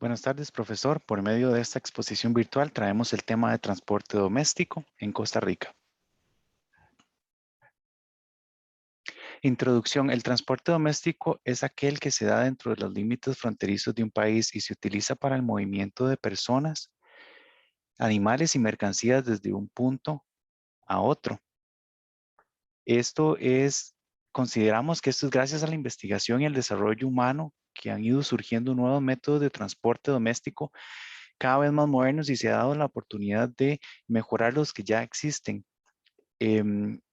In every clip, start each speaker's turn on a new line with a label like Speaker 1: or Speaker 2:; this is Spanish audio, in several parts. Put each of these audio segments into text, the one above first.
Speaker 1: Buenas tardes, profesor. Por medio de esta exposición virtual traemos el tema de transporte doméstico en Costa Rica. Introducción. El transporte doméstico es aquel que se da dentro de los límites fronterizos de un país y se utiliza para el movimiento de personas, animales y mercancías desde un punto a otro. Consideramos que esto es gracias a la investigación y el desarrollo humano que han ido surgiendo nuevos métodos de transporte doméstico cada vez más modernos y se ha dado la oportunidad de mejorar los que ya existen.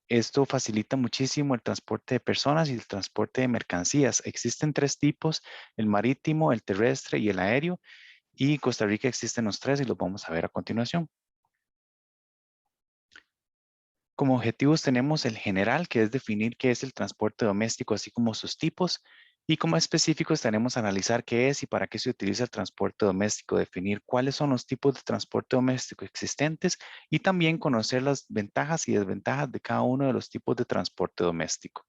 Speaker 1: Esto facilita muchísimo el transporte de personas y el transporte de mercancías. Existen tres tipos: el marítimo, el terrestre y el aéreo. Y en Costa Rica existen los tres y los vamos a ver a continuación. Como objetivos tenemos el general, que es definir qué es el transporte doméstico, así como sus tipos. Y como específicos tenemos analizar qué es y para qué se utiliza el transporte doméstico, definir cuáles son los tipos de transporte doméstico existentes y también conocer las ventajas y desventajas de cada uno de los tipos de transporte doméstico.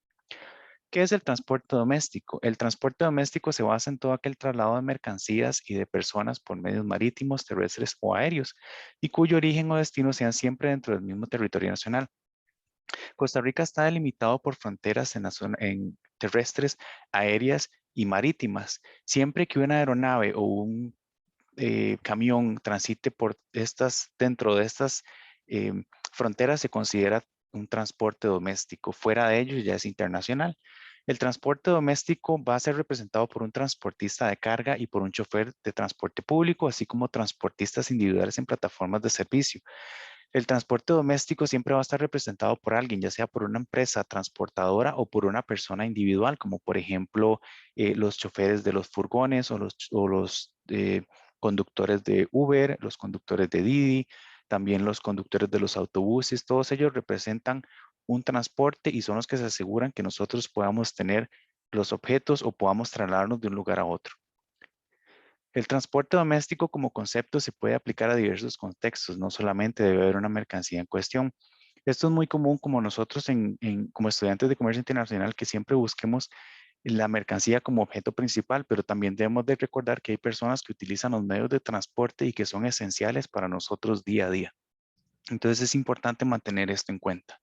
Speaker 1: ¿Qué es el transporte doméstico? El transporte doméstico se basa en todo aquel traslado de mercancías y de personas por medios marítimos, terrestres o aéreos, y cuyo origen o destino sean siempre dentro del mismo territorio nacional. Costa Rica está delimitado por fronteras en terrestres, aéreas y marítimas. Siempre que una aeronave o un camión transite dentro de estas fronteras, se considera un transporte doméstico. Fuera de ello ya es internacional. El transporte doméstico va a ser representado por un transportista de carga y por un chofer de transporte público, así como transportistas individuales en plataformas de servicio. El transporte doméstico siempre va a estar representado por alguien, ya sea por una empresa transportadora o por una persona individual, como por ejemplo los choferes de los furgones o los conductores de Uber, los conductores de Didi, también los conductores de los autobuses. Todos ellos representan un transporte y son los que se aseguran que nosotros podamos tener los objetos o podamos trasladarnos de un lugar a otro. El transporte doméstico como concepto se puede aplicar a diversos contextos, no solamente debe haber una mercancía en cuestión. Esto es muy común como nosotros como estudiantes de comercio internacional, que siempre busquemos la mercancía como objeto principal, pero también debemos de recordar que hay personas que utilizan los medios de transporte y que son esenciales para nosotros día a día. Entonces es importante mantener esto en cuenta.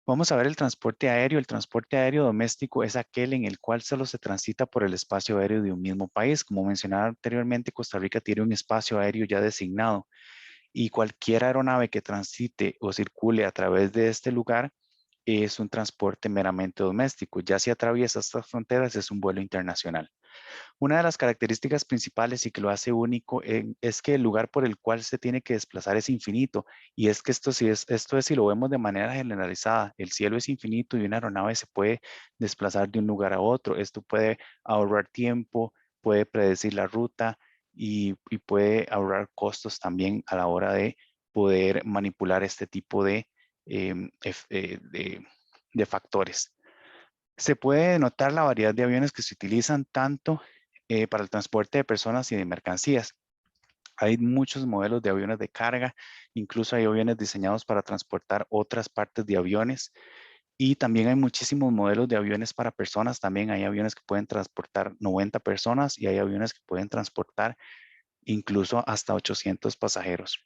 Speaker 1: Vamos a ver el transporte aéreo. El transporte aéreo doméstico es aquel en el cual solo se transita por el espacio aéreo de un mismo país. Como mencionaba anteriormente, Costa Rica tiene un espacio aéreo ya designado y cualquier aeronave que transite o circule a través de este lugar es un transporte meramente doméstico. Ya si atraviesa estas fronteras es un vuelo internacional. Una de las características principales y que lo hace único es que el lugar por el cual se tiene que desplazar es infinito, y es que esto es si lo vemos de manera generalizada. El cielo es infinito y una aeronave se puede desplazar de un lugar a otro. Esto puede ahorrar tiempo, puede predecir la ruta y puede ahorrar costos también a la hora de poder manipular este tipo de factores. Se puede notar la variedad de aviones que se utilizan tanto para el transporte de personas y de mercancías. Hay muchos modelos de aviones de carga, incluso hay aviones diseñados para transportar otras partes de aviones, y también hay muchísimos modelos de aviones para personas. También hay aviones que pueden transportar 90 personas y hay aviones que pueden transportar incluso hasta 800 pasajeros.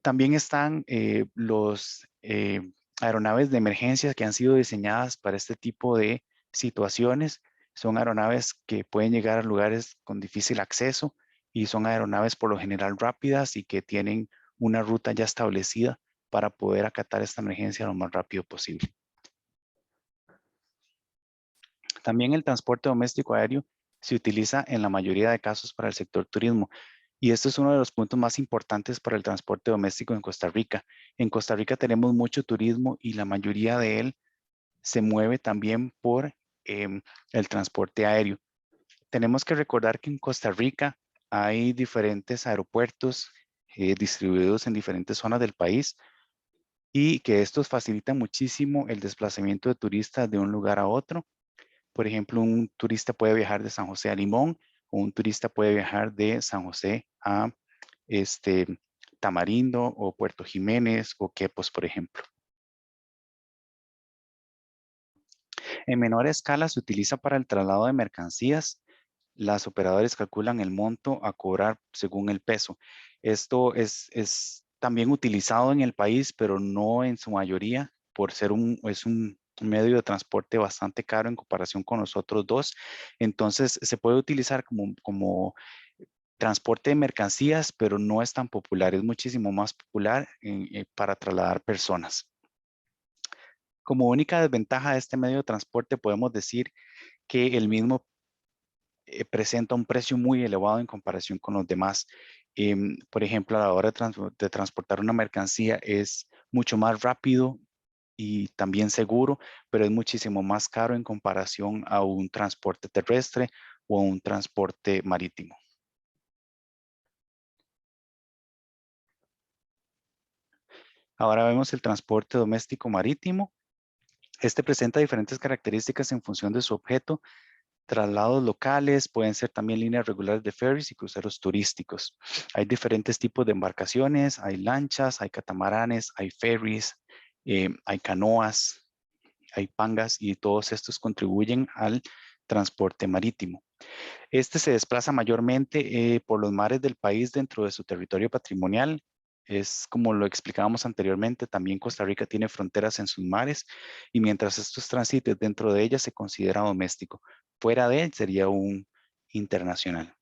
Speaker 1: También están los aeronaves de emergencia que han sido diseñadas para este tipo de situaciones. Son aeronaves que pueden llegar a lugares con difícil acceso y son aeronaves por lo general rápidas y que tienen una ruta ya establecida para poder acatar esta emergencia lo más rápido posible. También el transporte doméstico aéreo se utiliza en la mayoría de casos para el sector turismo. Y esto es uno de los puntos más importantes para el transporte doméstico en Costa Rica. En Costa Rica tenemos mucho turismo y la mayoría de él se mueve también por el transporte aéreo. Tenemos que recordar que en Costa Rica hay diferentes aeropuertos distribuidos en diferentes zonas del país y que estos facilitan muchísimo el desplazamiento de turistas de un lugar a otro. Por ejemplo, un turista puede viajar de San José a Limón, o un turista puede viajar de San José a este, Tamarindo o Puerto Jiménez o Quepos, por ejemplo. En menor escala se utiliza para el traslado de mercancías. las operadoras calculan el monto a cobrar según el peso. Esto es también utilizado en el país, pero no en su mayoría, por ser es un medio de transporte bastante caro en comparación con los otros dos. Entonces, se puede utilizar como transporte de mercancías, pero no es tan popular. Es muchísimo más popular para trasladar personas. Como única desventaja de este medio de transporte, podemos decir que el mismo presenta un precio muy elevado en comparación con los demás. Por ejemplo, a la hora de transportar una mercancía es mucho más rápido y también seguro, pero es muchísimo más caro en comparación a un transporte terrestre o a un transporte marítimo. Ahora vemos el transporte doméstico marítimo. Este presenta diferentes características en función de su objeto. Traslados locales, pueden ser también líneas regulares de ferries y cruceros turísticos. Hay diferentes tipos de embarcaciones, hay lanchas, hay catamaranes, hay ferries, hay canoas, hay pangas y todos estos contribuyen al transporte marítimo. Este se desplaza mayormente por los mares del país dentro de su territorio patrimonial. Es como lo explicábamos anteriormente, también Costa Rica tiene fronteras en sus mares y mientras estos transiten dentro de ellas se considera doméstico. Fuera de él sería un internacional.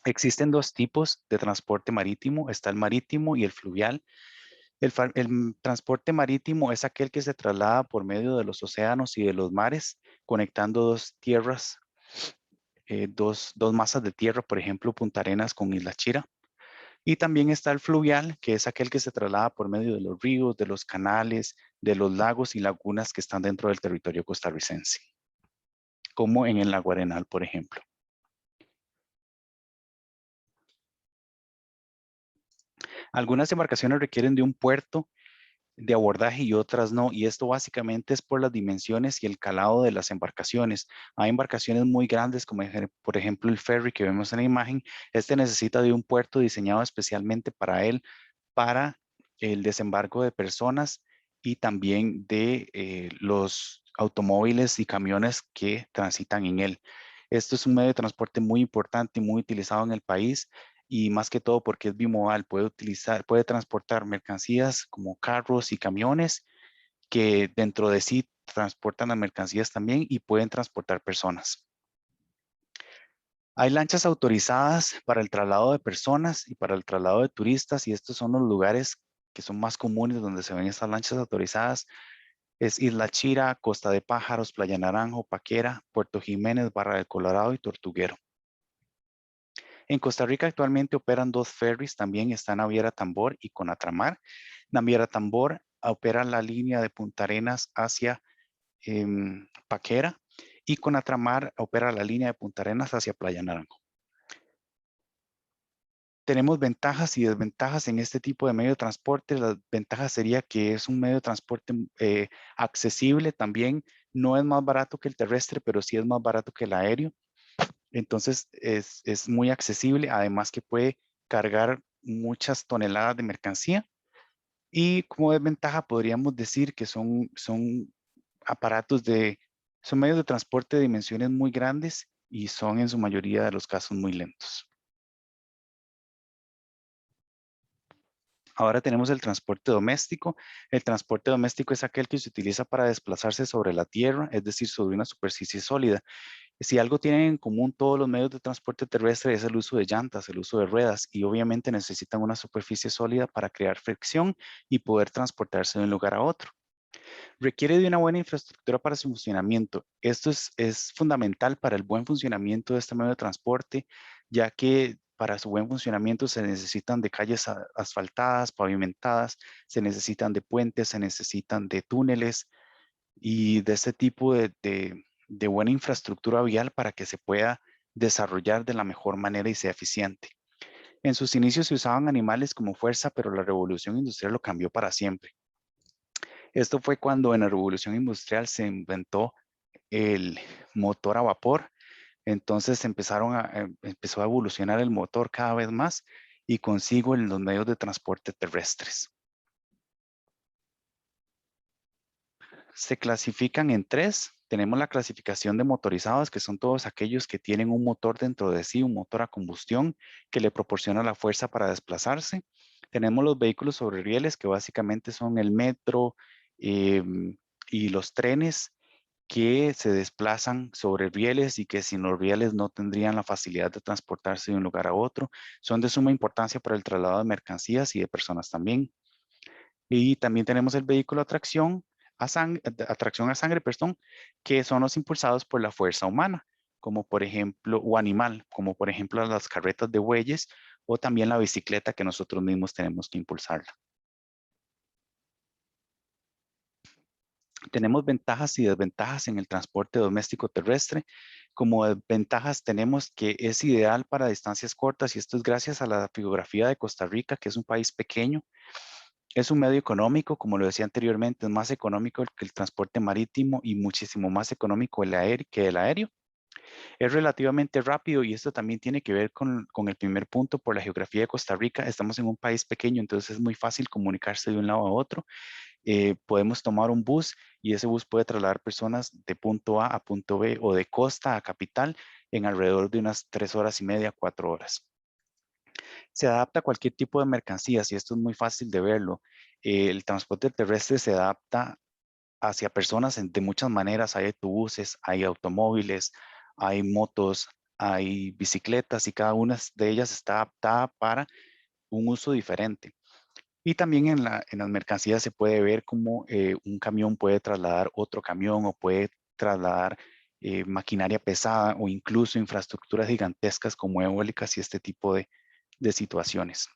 Speaker 1: Existen dos tipos de transporte marítimo, está el marítimo y el fluvial. El transporte marítimo es aquel que se traslada por medio de los océanos y de los mares, conectando dos tierras dos masas de tierra, por ejemplo, Punta Arenas con Isla Chira. Y también está el fluvial, que es aquel que se traslada por medio de los ríos, de los canales, de los lagos y lagunas que están dentro del territorio costarricense, como en el lago Arenal, por ejemplo. Algunas embarcaciones requieren de un puerto de abordaje y otras no. Y esto básicamente es por las dimensiones y el calado de las embarcaciones. Hay embarcaciones muy grandes, como por ejemplo el ferry que vemos en la imagen. Este necesita de un puerto diseñado especialmente para él, para el desembarco de personas y también de los automóviles y camiones que transitan en él. Esto es un medio de transporte muy importante y muy utilizado en el país y más que todo porque es bimodal, puede transportar mercancías como carros y camiones que dentro de sí transportan las mercancías también y pueden transportar personas. Hay lanchas autorizadas para el traslado de personas y para el traslado de turistas y estos son los lugares que son más comunes donde se ven estas lanchas autorizadas. Es Isla Chira, Costa de Pájaros, Playa Naranjo, Paquera, Puerto Jiménez, Barra del Colorado y Tortuguero. En Costa Rica actualmente operan dos ferries, también están Naviera Tambor y Conatramar. Naviera Tambor opera la línea de Punta Arenas hacia Paquera y Conatramar opera la línea de Punta Arenas hacia Playa Naranjo. Tenemos ventajas y desventajas en este tipo de medio de transporte. La ventaja sería que es un medio de transporte accesible también. No es más barato que el terrestre, pero sí es más barato que el aéreo. Entonces es muy accesible, además que puede cargar muchas toneladas de mercancía. Y como desventaja podríamos decir que son aparatos son medios de transporte de dimensiones muy grandes y son en su mayoría de los casos muy lentos. Ahora tenemos el transporte doméstico. El transporte doméstico es aquel que se utiliza para desplazarse sobre la tierra, es decir, sobre una superficie sólida. Si algo tienen en común todos los medios de transporte terrestre es el uso de llantas, el uso de ruedas y obviamente necesitan una superficie sólida para crear fricción y poder transportarse de un lugar a otro. Requiere de una buena infraestructura para su funcionamiento. Esto es fundamental para el buen funcionamiento de este medio de transporte, ya que para su buen funcionamiento se necesitan de calles asfaltadas, pavimentadas, se necesitan de puentes, se necesitan de túneles y de este tipo de buena infraestructura vial para que se pueda desarrollar de la mejor manera y sea eficiente. En sus inicios se usaban animales como fuerza, pero la revolución industrial lo cambió para siempre. Esto fue cuando en la revolución industrial se inventó el motor a vapor. Entonces empezó a evolucionar el motor cada vez más y consigo en los medios de transporte terrestres. Se clasifican en tres. Tenemos la clasificación de motorizados, que son todos aquellos que tienen un motor dentro de sí, un motor a combustión que le proporciona la fuerza para desplazarse. Tenemos los vehículos sobre rieles, que básicamente son el metro y los trenes que se desplazan sobre rieles y que sin los rieles no tendrían la facilidad de transportarse de un lugar a otro. Son de suma importancia para el traslado de mercancías y de personas también. Y también tenemos el vehículo a sangre, perdón, que son los impulsados por la fuerza humana, como por ejemplo, o animal, como por ejemplo las carretas de bueyes o también la bicicleta que nosotros mismos tenemos que impulsarla. Tenemos ventajas y desventajas en el transporte doméstico terrestre. Como ventajas tenemos que es ideal para distancias cortas y esto es gracias a la geografía de Costa Rica, que es un país pequeño. Es un medio económico, como lo decía anteriormente, es más económico que el transporte marítimo y muchísimo más económico que el aéreo. Es relativamente rápido y esto también tiene que ver con el primer punto por la geografía de Costa Rica. Estamos en un país pequeño, entonces es muy fácil comunicarse de un lado a otro. Podemos tomar un bus y ese bus puede trasladar personas de punto A punto B o de costa a capital en alrededor de unas 3 horas y media, 4 horas. Se adapta a cualquier tipo de mercancías y esto es muy fácil de verlo. El transporte terrestre se adapta hacia personas de muchas maneras. Hay autobuses, hay automóviles, hay motos, hay bicicletas y cada una de ellas está adaptada para un uso diferente. Y también en las mercancías se puede ver cómo un camión puede trasladar otro camión o puede trasladar maquinaria pesada o incluso infraestructuras gigantescas como eólicas y este tipo de situaciones.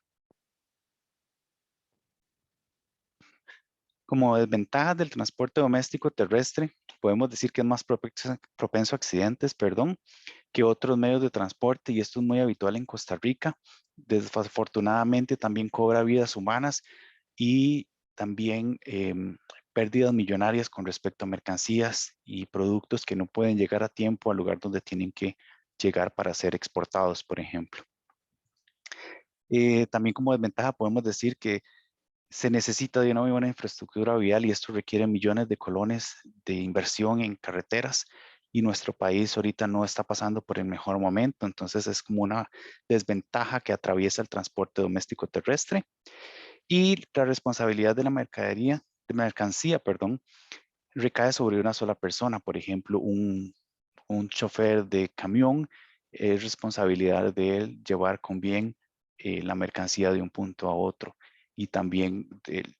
Speaker 1: Como desventajas del transporte doméstico terrestre, podemos decir que es más propenso a accidentes, perdón, que otros medios de transporte y esto es muy habitual en Costa Rica. Desafortunadamente también cobra vidas humanas y también pérdidas millonarias con respecto a mercancías y productos que no pueden llegar a tiempo al lugar donde tienen que llegar para ser exportados, por ejemplo. También como desventaja podemos decir que se necesita de una muy buena infraestructura vial y esto requiere millones de colones de inversión en carreteras y nuestro país ahorita no está pasando por el mejor momento, entonces es como una desventaja que atraviesa el transporte doméstico terrestre y la responsabilidad de la mercancía, perdón, recae sobre una sola persona, por ejemplo, un chofer de camión es responsabilidad de él llevar con bien la mercancía de un punto a otro. Y también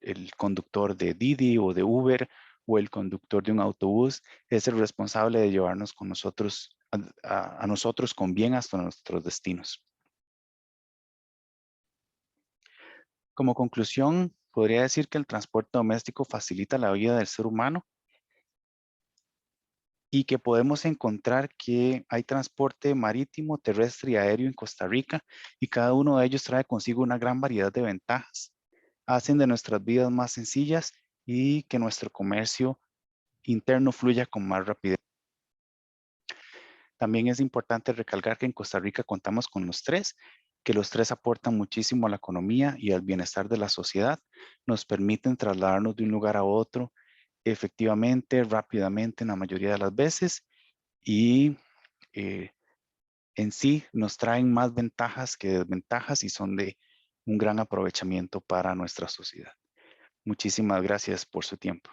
Speaker 1: el conductor de Didi o de Uber o el conductor de un autobús es el responsable de llevarnos con nosotros, a nosotros con bien hasta nuestros destinos. Como conclusión, podría decir que el transporte doméstico facilita la vida del ser humano y que podemos encontrar que hay transporte marítimo, terrestre y aéreo en Costa Rica y cada uno de ellos trae consigo una gran variedad de ventajas. Hacen de nuestras vidas más sencillas y que nuestro comercio interno fluya con más rapidez. También es importante recalcar que en Costa Rica contamos con los tres, que los tres aportan muchísimo a la economía y al bienestar de la sociedad, nos permiten trasladarnos de un lugar a otro efectivamente, rápidamente en la mayoría de las veces y eh, en sí nos traen más ventajas que desventajas y son de un gran aprovechamiento para nuestra sociedad. Muchísimas gracias por su tiempo.